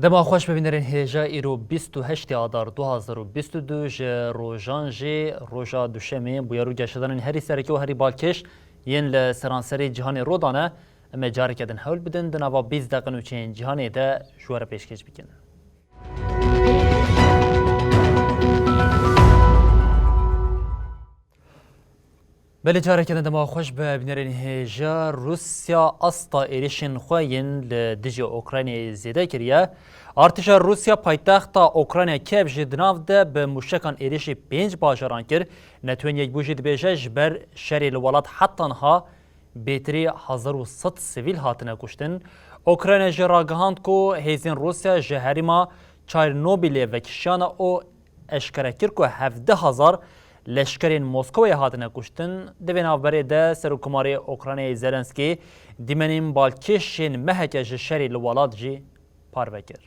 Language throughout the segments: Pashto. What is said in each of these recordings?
دما خوش ببینرین هجا ایرو 28 آذر 2022 روزان جی روزا دوشمه بویرو گشتن هری سرکی و هری بالکش ین لسرانسری جهان رودانه اما جاری کردن حول بدن دنوا 20 دقیقه نوچین جهانی ده شوار پیشکش بکن. بله جاری کردن دما خوش ببینرین هجا روسیا استا ایریشن خوین لدیج اوکراینی زیده کریه. ارتشا روسیا پایتخت اوکراینیا کیف جدناو ده به موشکان ایریشی 5 باجران کر نتوین یک بوجید بیجه جبر شری الولاد حتی ها بیتری 1100 سیویل هاتنه کشتن. اوکراینیا جراگهاند کو هیزین روسیا جهریما چارنوبیل و کشان او اشکره کر کو 17,000 لشکرین موسکوی هاتنه کشتن. دوین آوری ده سروکماری اوکراینی زلنسکی دیمنین بالکشین مهکه شری الولاد جی پاروکر.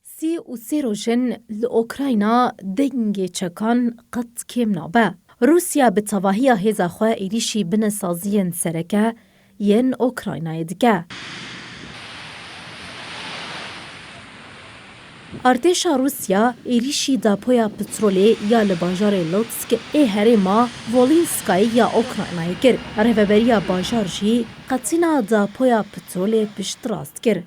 سی و سی روژن لأوکراینا دنگی چکان قد کم نابه. روسیا به تواهی هزا خواه ایریشی بنسازین سرکه ین اوکراینای دگه. ارتشا روسیا ایریشی داپویا پترولی یا لباجار لوتسک ای هرما وولینسکای یا اوکراینای گر. رهبریا باجار جی قطینا داپویا پترولی پشت راست گر.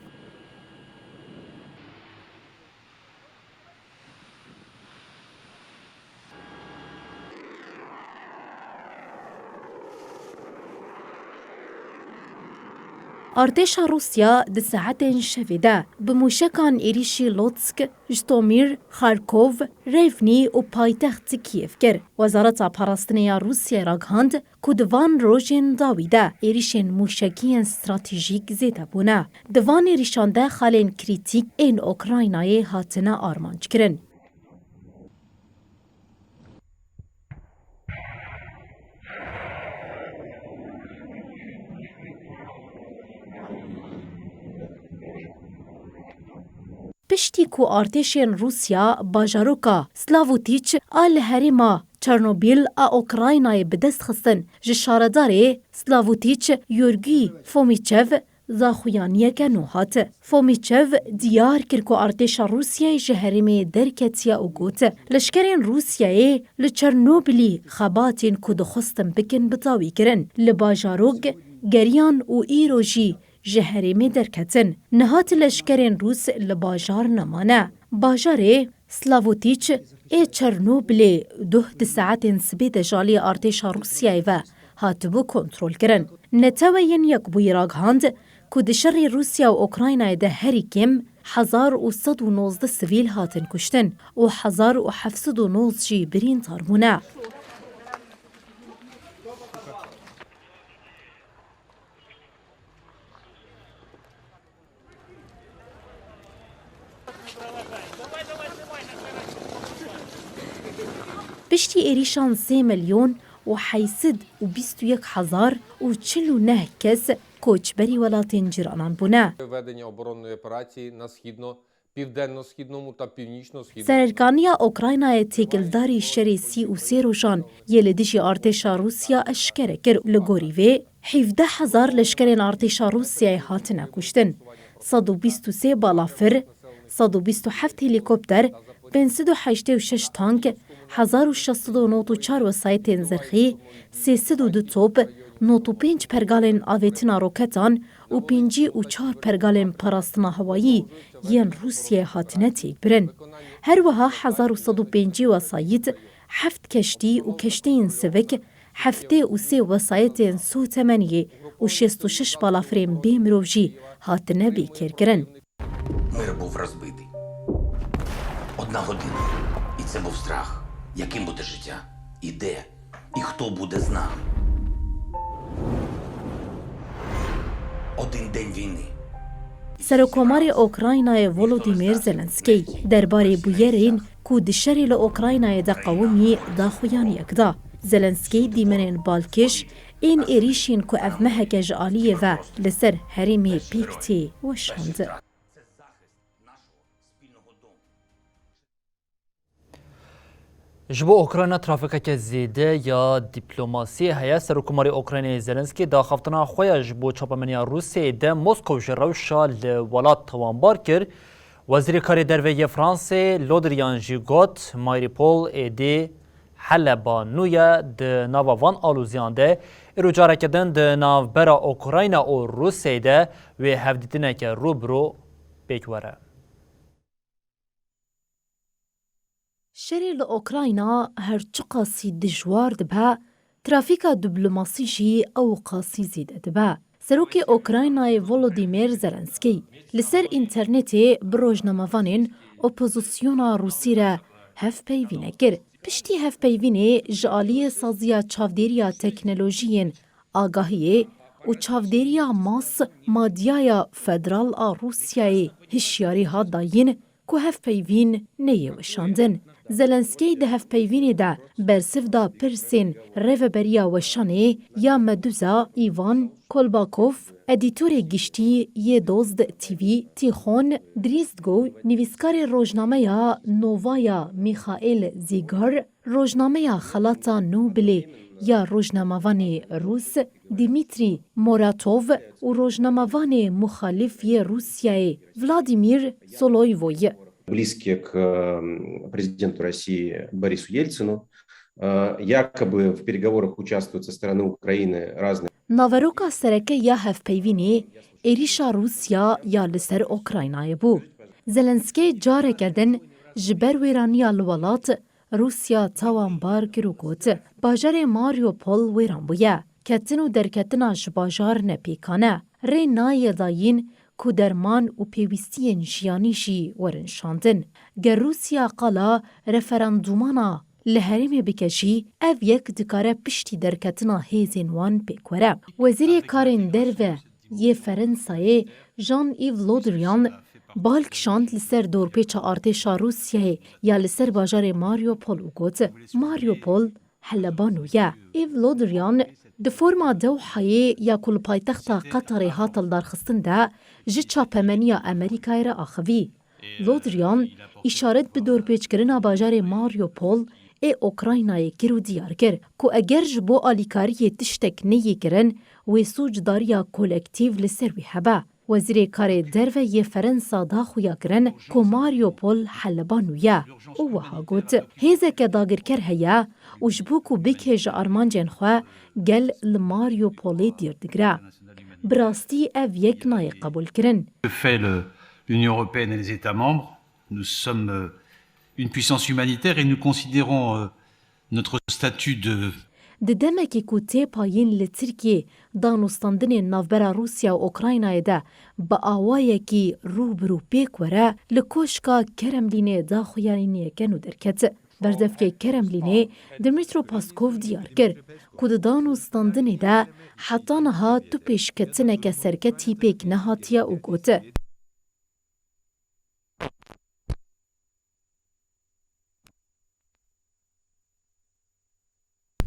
ارتشا روسیا ده ساعتين شویده بموشکان ایریشی لوتسک، جتومیر، خارکوف، ریفنی و پایتخت کیف کر. وزارت پاراستنیا روسیا راگهاند که دوان روژین داویده ایریشین موشکین استراتیژیک زیده بونه. دوان ایریشانده خالین کریتیک این اوکراینای هاتنه آرمانج کرن. پشتی کو ارتشین روسیا باجاروکا سلاووتیچ آل هریما چرنوبیل اوکراینای به دست خستن جشارداری سلاووتیچ یورگی فومیچف زاخویانیه که نوهات. فومیچف دیار کرد که ارتش روسیای جهرمی درکتیا و گوت لشکرین روسیای لچرنوبیلی خباتین که دخستن بکن بتاوی کرن لباجاروگ گریان و ایروژی جهرمی درکتن. نهات لشکرین روس لباجار نمانه. باجار سلاووتیچ ای چرنوبیل 2 ساعت سبید جالی ارتش روسیای و هاتبو کنترل کرن. نتوین یک بویراگ هاند که دشر روسیا و اوکراینای ده هری کم 1119 سویل هاتن کشتن و 1719 جی برین تارمونه. پشتی ایریشان 3 میلیون و 821,049 کس کوچبری ولاتین جیرانان بونه. سرکانی اوکراینای تیگلداری شری 33 روزان یلدیجی ارتشا روسیا اشکره کر لگوری و 17,000 لشکرین ارتشا روسیای هاتنه کشتن. 123 بالافر، 127 هلیکوپتر، 586 تانک، 1694 وسایت زرخی، 302 توپ، 95 پرگالین آویتنا روکتان و 54 پرگالین پاراستنا هوایی ین روسیه هاتنه تیک برن. هر وها 1105 وسایت، 7 کشتی و کشتین سوک، 73 وسایت سو تمنیه و 66 بالافرین بیمروجی هاتنه بیکر کرن. Мир був розбитий. 1 година. І це був страх. Яким буде життя? І де? І хто буде з нами? 1 день війни. سرکمار اوکراینای ولودیمیر زلنسکی درباره بویرین کو دشری لأوکراینای دا قومی دا خویان یکدا. زلنسکی دیمنین بالکش این ایریشین کو اف مهکج آلیه و لسر هریمی پیکتی وشاند. جبو اوکراینا ترافیک زیده یا دیپلماسی هیا سرکماری اوکراینی زلنسکی دا خفتنا خویا جبو چاپمنیا روسیه ده مسکو جروشا لولات توانبار کر وزیر کاری دروی فرانسه لودریان جیگوت ماریپول ایدی حلبا نویا ده ناوا وان آلوزیان ده اروجاره کدن ده ناو برا اوکراینا و روسیه ده و هفدیتنه که روبرو بیکوره. شری لأوکراینا هرچی قاسی دجوار دبه ترافیکا دیپلماسی جی او قاسی زیده دبه. سروک اوکراینای ولودیمیر زلنسکی لسر اینترنتی بروجناموانین اپوزیسیونا روسی را هف پیوینه گر. پشتی هف پیوینه جالی سازیا چاودیریا تکنولوژیین آگاهیه و چاودیریا ماس مادیایا فدرال روسیای هشیاری ها داین که هف پیوین نیوشاندن. زلنسکی ده هف پیوینی ده برسف دا پرسین ریوبریا وشانه یا مدوزا ایوان کولباکوف ادیتور گشتی یه دوزد تیوی تیخون دریزگو نویسکار روزنامه یا نووایا میخائیل زیگار روزنامه یا خلاطا نوبلی یا روزنامه‌وان روس دیمیتری موراتوف و روزنامه‌وان مخالف روسیای ولادیمیر سولویوی близкие к президенту России Борису Ельцину. Якобы в переговорах участвуют со стороны Украины разные. ناوروکا سرکه یا هف پیوینی ایریشا روسیا یا لسر اوکراینای بو. زلنسکی جاره کردن جبر ویرانیا لولات روسیا تاوانبار کرو گوت. باجار ماریوپول ویران بویا. کتن و درکتنا جباجار نپیکانه. ری نای داین که درمان و پیوستی جیانیشی ورنشاندن. گر روسیا قالا رفراندومانا لحرم بکشی او یک دکاره پشتی درکتنا هیزین وان پیکوره. وزیر کارین دروه یه فرنسای جان ایو لودریان بالک شاند لسر دورپیچا ارتشا روسیه یا لسر باجار ماریوپول و گوت. ماریوپول حلبانویه. ایو لودریان د فرما دوحه یا کل پایتخت قطر هاتل درخستن ده جه چاپمنیا امریکای را آخوی. لودریان اشارت به دورپیچ کرنا باجار ماریوپول ای اوکراینای کرو دیار کر که اگر جبو آلیکاری تشتک نیه کرن و سوج داریا کولکتیو لسر وی هبه. وزیر کار دروه یه فرنسا دا خویا کرن که ماریوپول حلبانویه. او وها گوت هیزه که داگر کر هیا و جبو که بکیج آرمانجین خواه گل لماریوپولی دیر دگره. براستی او یک نای قبول کرن. L'Union européenne et les États membres, nous sommes une puissance humanitaire et nous considérons notre statut de د دمکی کو تی پایین لترکیه دانوستاندن نافبرا روسیا و اوکراینای ده با آوایی کی روبرو پیک وره لکوشکا کرملینه دا خویانینیه کنو درکت. بردفکه کرملینه دمیترو پاسکوف دیار کر که دانوستاندن ده حتی نها تو پیشکتنه که سرکتی پیک نهاتیه او گوته.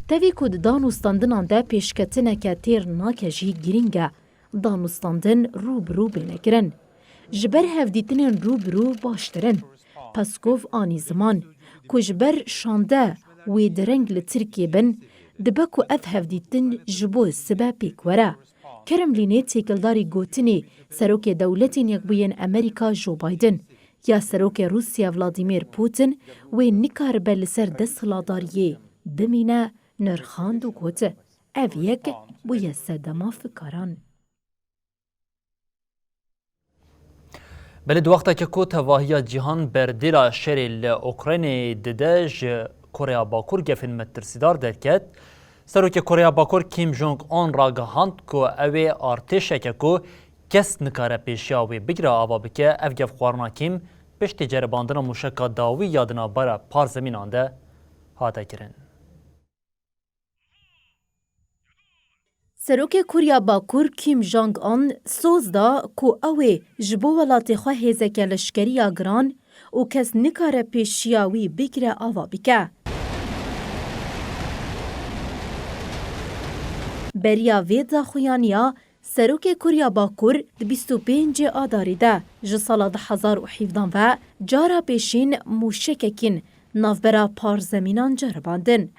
تاوی کود دانوستاندنان ده پیشکتنه که تیر ناکجی گرینگه دانوستاندن روبرو بینکرن. جبر هفدیتنین روبرو باشترن. پاسکوف آنی زمان که جبر شانده وی درنگ لترکیه بن دبکو اف هفدیتن جبو سبا پیک وره. کرملینه تیکلداری گوتنی سروک دولتین یکبوین امریکا جو بایدن یا سروک روسیا ولادیمیر پوتین وی نکار بلسر دستلاداریه بمینه نرخاند و گوته. او یک بوی سدما فکران. بلد وقتا که کو تواهی جهان بردیلا شری اوکراینی دیده کره باکور گفن مترسیدار درکت. سروک کره باکور کیم جونگ آن را گهاند که اوی ارتشه که کو کس نکاره پیشیاوی بگیره آوا بکه او گف خوارنا کیم پشت جرباندن موشکا داوی یادنا برا پار زمین آنده هاته کرن. سروک کوریا باکور کیم جانگ آن سوز دا کو اوی جبو ولات خواه هیزک لشکری آگران و کس نکاره پیشیاوی بگیره آوا بکه. بریا ویدا خویانیا سروک کوریا باکور 25 آداری ده جسال 2017 و جارا پیشین موشککین navbera parzemînan ceribandin.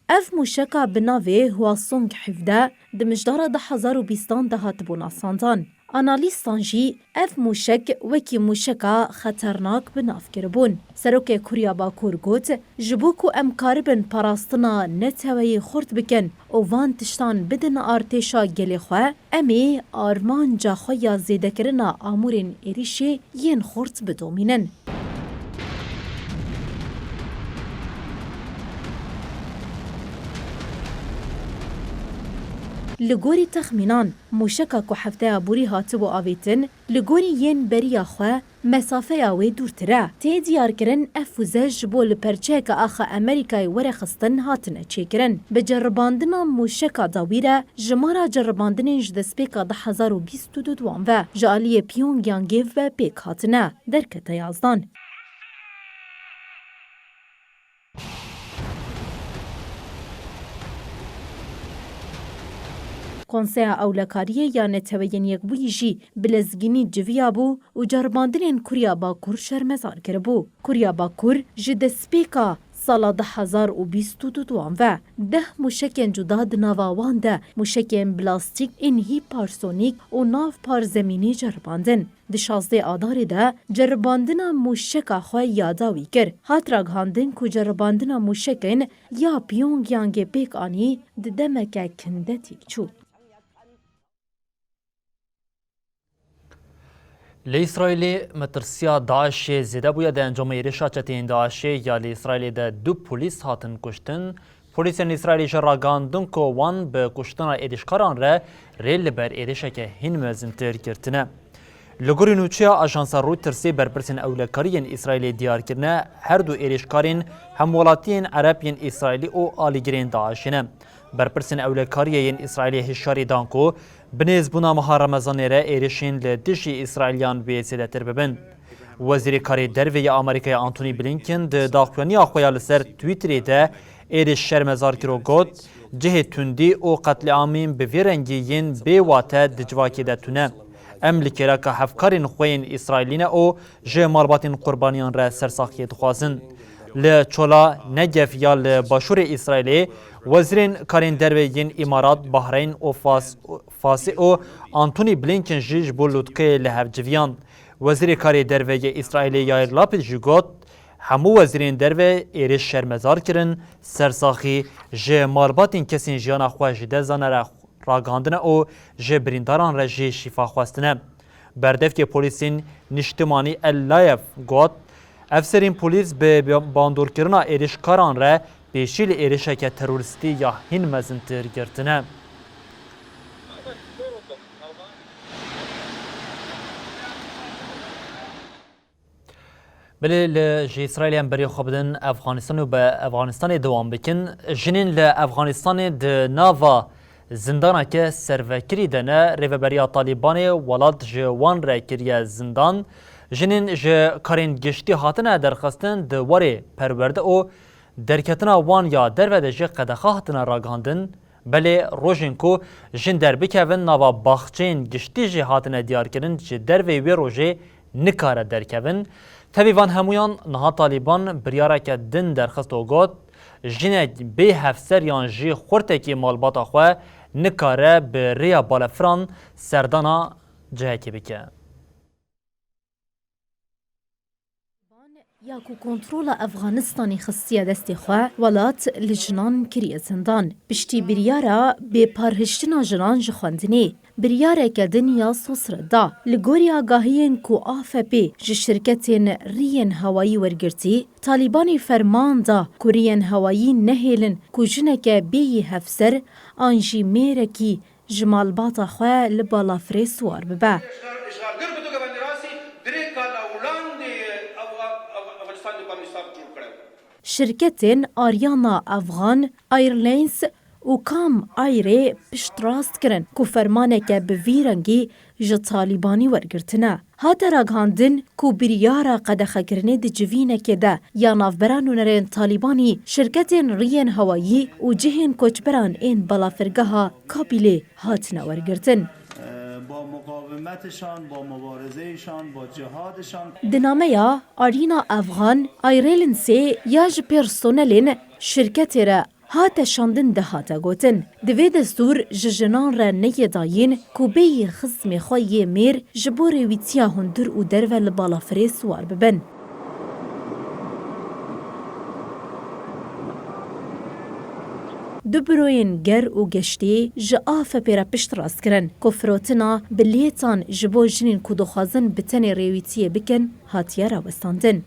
Ev mûşeka bi navê Hwasong 17 di mijdara 2020 de hatibû nasandan. Analîstan jî ev mûşek wekî mûşeka xeternak bi nav kiribûn. Serokê Kurya Bakur got, ji bo ku em karibin parastina neteweyê xurt bikin û van tiştan bidin artêşa gelê xwe, em ê armanca xwe ya zêdekirina amûrên êrişê yên xurt bidomînin. Li gorî texmînan, mûşeka ku hefteya borî hatibû avêtin, li gorî yên beriya xwe mesafeya wê dûrtir e. Tê diyarkirin ev füze ji bo li perçeyeka axa Amerîkayê werexistin hatine çêkirin. Bi ceribandina mûşeka dawî re, jimara ceribandinên ji destpêka 2022 ve ji aliyê Pyongyangê ve pêk hatine. Derkete yazdan. Konseya Ewlekariyê ya Neteweyên Yekbûyî jî bi lezgînî civiya bû û ceribandinên Kurya Bakur şermezar kiribû. Kurya Bakur ji destpêka sala 2022 ve 10 mûşekên cuda di nava wan de mûşekên plastîk ên hîpersonîk û nav parzemînî ceribandin. Di 16 Adarê de ceribandina mûşeka xwe ya dawî kir. Hat ragihandin ku ceribandina mûşekên ya Pyongyangê pêk anî di demeke kindetîk çû. Li İsrailê metirsiya Daişê zêde bûye di encama êrişa çeteyên Daişê ya li İsrailê de du polîs hatin kuştin. Polîsên İsrailê jî ragandin ku wan bi kuştina êrişkaran re rê li ber êrişeke hîn mezintir girtine. Li gorî nûçeya Ajansa Reutersê berpirsên ewlekariyên İsrailê diyar kirine her du êrişkarên hemwelatiyên Ereb yên İsrailî û alîgirên Daişê ne. Berpirsên ewlekariyê yên İsrailê hişyarî dan ku bi nêzbûna meha Remezanê re êrişên li dijî İsraîliyan bê zêdetir bibin. Wezîrê Karê Derve ya Amerîkaya Antony Blinken di daxuyaniya xwe ya li ser Twitterê de êriş şermezar kiro got, cihê tundî û qetleamên bi vê rengî yên bê wate di civakê de tune. Em li kêreka hevkarên xwe yên İsraîlî ne û ji malbatên qurbaniyan re sersaxiyê dixwazin. Li çola Negev ya li başûrê İsraîlê, wezîrên karên derve yên İmarat, Bahreyn û Fasê û Antony Blinken jî ji bo lûtkeyê li hev civiyan. Wezîrê karê derveyê İsraîlê Yair Lapid jî got, hemû wezîrên derve êriş şermezar kirin, sersaxî ji malbatên kesên jiyana xwe ji dezana re ragandine û ji birîndaran re jî şîfa xwestine. Berdevkê polîsên Niştimanî El Layev got, efserên polîs bi bandorkirina êrişkaran re pêşî li êrişeke terorîstî ya hîn mezintir girtine. Belê li ji İsraîlê em berê xwe bidin Efxanistanê û bi Efxanistanê dewam bikin. Jinên li Efxanistanê di nava zindaneke servekirî de ne rêveberiya Talîbanê welat ji wan re kiriye zindan. Jinên ji karên giştî hatine derxistin di warê perwerde û derketina wan ya derve de jî qedexa hatine ragihandin. Belê rojên ku jin derbikevin nava baxçeyên giştî jî hatine diyarkirin ji dervê wê rojê nikare derkevin. Tevî van hemûyan niha Talîban biryareke din derxist û got, jinek bê hevser yan jî xurtekî malbata xwe nikare bi rêya balefiran serdana cihekê bike. Ya ku kontrola Efxanistanê xistiye destê xwe, welat li jinan kiriye zindan. Piştî biryara bêparhiştina jinan ji xwendinê. Biryareke din ya Sosra da. Li gorî agahiyên ku AFP ji şirketên rîyên hewayî wergirtî, Talîbanê ferman da ku rîyên hewayî nehêlin ku jineke bêyî hevser an jî mêrekî ji malbata xwe li balafirê swar bibe. Şirketên Aryana Afgan, Airlines û Kam Airê piştrast kirin ku fermaneke bi vî rengî ji Talîbanî wergirtine. Hate ragihandin ku biryara qedexekirinê di civînekê de ya navbera nûnerên Talîbanî, şirketên rîyên hewayî û cihên koçberan ên balafirgeha Kabilê hatine wergirtin. با مقاومتشان، با مبارزهشان، با جهادشان. دنامه آرینا افغان ایرلن سی یا ج پرسونلین شرکت را هات شاندن ده هاتا گوتن دوی دستور ججنان را نیداین کوبه خصم خواه میر جبور ویتیا هندر و در و لبالافره سوار ببن. دبروین گر و گشتی جاف پیرا پشت راست کرن کفروتنا بلیتان جبو جنین کدو خوازن بتن ریویتیه بکن هاتیه را وستاندن.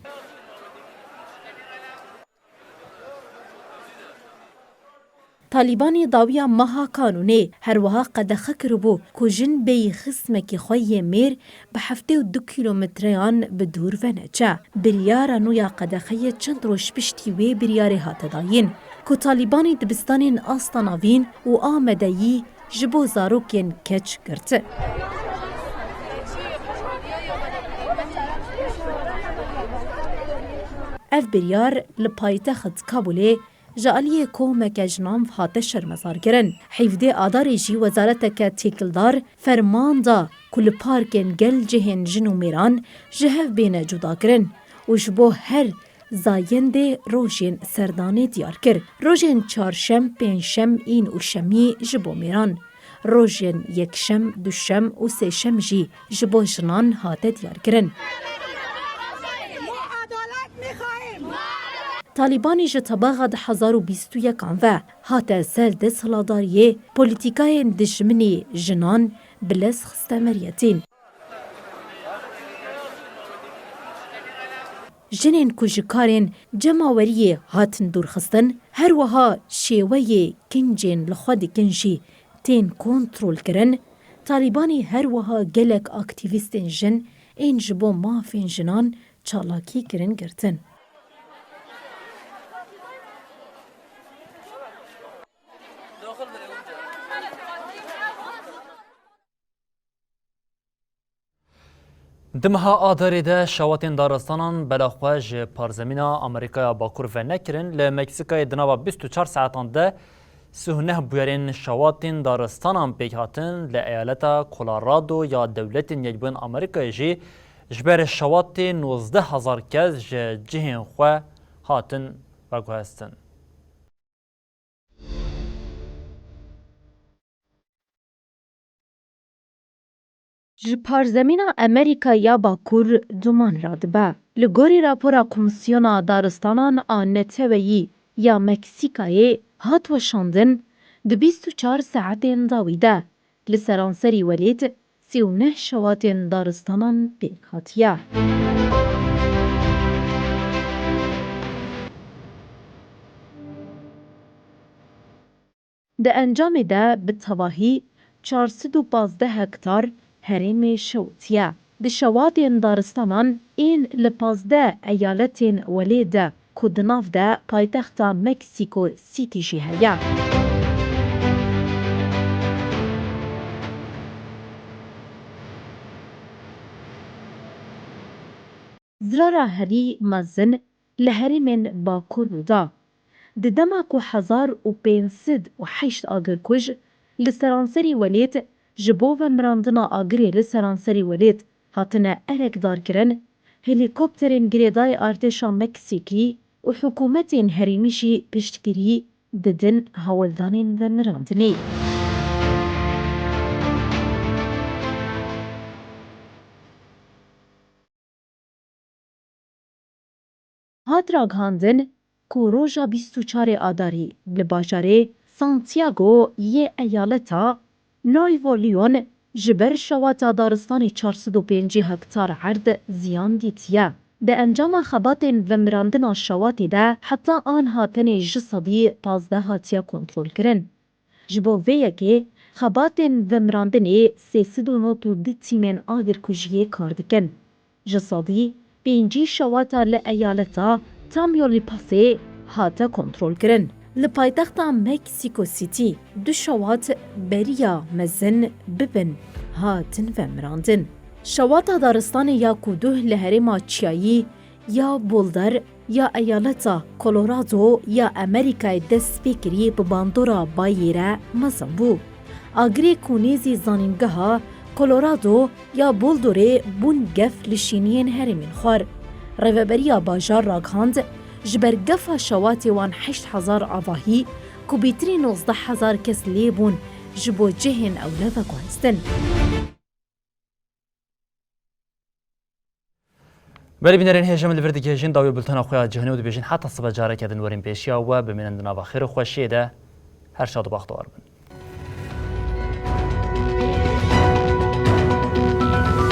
طالبانی داویا مها قانونی هر وها قد خکربو کو جن بی خصمکی خوی میر به 72 کیلومتریان بدور و نچه بریار نویا قد خی چند روش پشتی وی بریاری هات داین کو طالبانی دبستانین آستاناوین و آمدهی جبو زاروکین کچ کرده. اف بریار لپایتخت کابوله جالیه کومک جنام هات شرمزار گرن. حیفده آداری جی وزارتک تیکلدار فرمان دا کل پارکن گل جهن جنو میران جهف بین جدا گرن و جبو هر زاینده روژین سردانه دیار کر. روژین چارشم، پینشم این و شمی جبو میران. روژین یکشم، دوشم و سهشم جی جبو جنان هات دیار گرن. طالبانی جتباغد 1021 و هات سل دست هلاداریه پولیتیکای دشمنی جنان بلس خستمریتین. جنین کجکارین جماوریه هاتن دورخستن هر وها شیوه کنجین لخواد کنجی تین کنترول کرن. طالبانی هر وها گلک اکتیویستین جن این جبو مافین جنان چالاکی کرن گرتن. دمها آداری ده شواتین دارستانان بلاخواج پارزمینا امریکا باکور و نکرن لمکسیکای دنابا 24 ساعتان ده سهنه بیارین شواتین دارستانان پیکاتن لایالتا کولارادو یا دولتین یکبون امریکای جی جبر شواتین 19,000 کس جهین خواه هاتن و گوهستن. جپارزمین امریکا یا باکور دومان رادبه. لگوری راپورا کمیسیونا دارستانان آنتویی یا مکسیکای هات و شاندن ده 24 ساعتین داویده. لسرانسری ولید 39 شواتین دارستانان پیک هاتیه. ده انجام ده به تواهی 415 هکتار هرم شوتیه. ده شواتین دارستانان این لپازده ایالتین ولیده کدناف ده پایتخت مکسیکو سیتی جیهیه. زرارا هری مزن لهرمن باکور دا. ده دماکو 1508 آگر کج لسرانسری ولید جبو و مراندنا آگری لسرانسری ولید هاتنه ارک دار کرن هلیکوپترین گریدای ارتشا مکسیکی و حکومتین هریمیشی پشتگیری ددن هاولدانین و مراندنی. هات راگهاندن کو روژا 24 آداری لباجاره سانتیاگو یه ایالتا نویو لیون جبر شواتا دارستان 405 هکتار عرض زیان دیتیه. ده انجام خباتین و مراندنا شواتی ده حتی آن هاتن جسدی 15 هاتیا کنترول کرن. جبو ویه که خباتین و مراندنی 392 تیمین آگر کجیه کاردکن. جسدی 5 شواتا لایالتا تامیولی پاسه هاتا کنترول کرن. لپایتخت مکسیکو سیتی دو شوات بریا مزن ببن هاتن و مراندن. شوات دارستان یا کودوه لهرما چیایی یا بولدر یا ایالتا کولورادو یا امریکای دست پیکری بباندورا بایره مزن بو. آگری کونیزی زانینگه ها کولورادو یا بولدوره بون گف لشینین هرمین خوار. ریوبریا باجار راگهاند جبر گفا شواتی وان 8000 آواهی که بیتری 19000 کس لیبون جبو جهن اولاد گوهستن. بله بینرین هیجم لفردی که جن داوی بلتنا خویا جهنی و دو بیجن حتی صبح جاره کدن ورین پیشیا و بمینن دنابا خیر خوشیده هر شاد و باختوار بن.